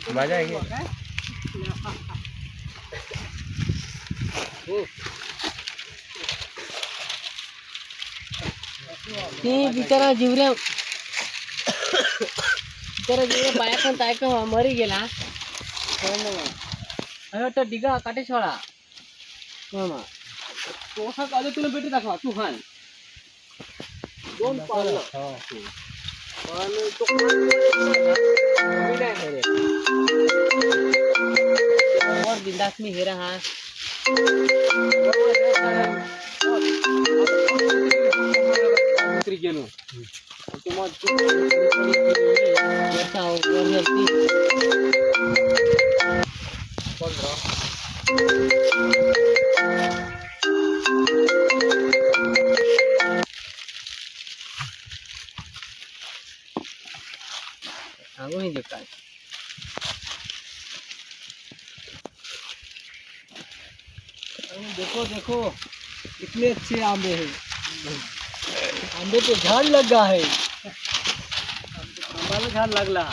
माझ्या आहे की? ती बिचारा जीवऱ्या बाया पण ताय का मरी गेला तर डिगा काटे सोळा मामा तो असा काले तुला भेटी दाखवा तू हान दोन पाल पण तो और बिंदास मी हेरा हा गेलो आगो ही देखा देखो देखो कितने अच्छे आंबे हैं आंबे पे झाड़ लगा है आंबाला झाड़ लगला